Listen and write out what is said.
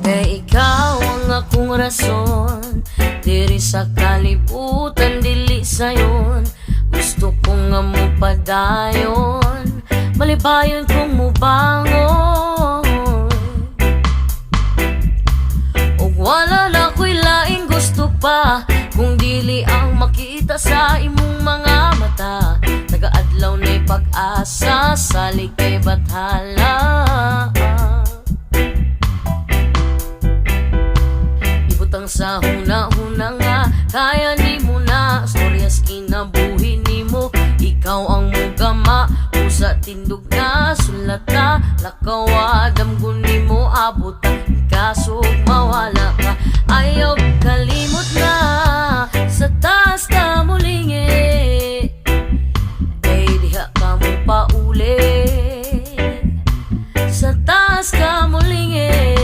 Kay ikaw ang akong rason, diri sa kalibutan dili sayon. Gusto ko nga mo padayon, malibayon kong mubangon. Og wala na ko'y laing gusto pa, kung dili ang makita sa imong mga mata. Nagaadlaw na'y pag-asa sa likay bathala. Ibutang sa huna-huna nga, kaya ni mo na storyas kinabuhi ni mo. Ikaw ang mugama, usa tindog na sulat na lakaw, damgon ni mo abot.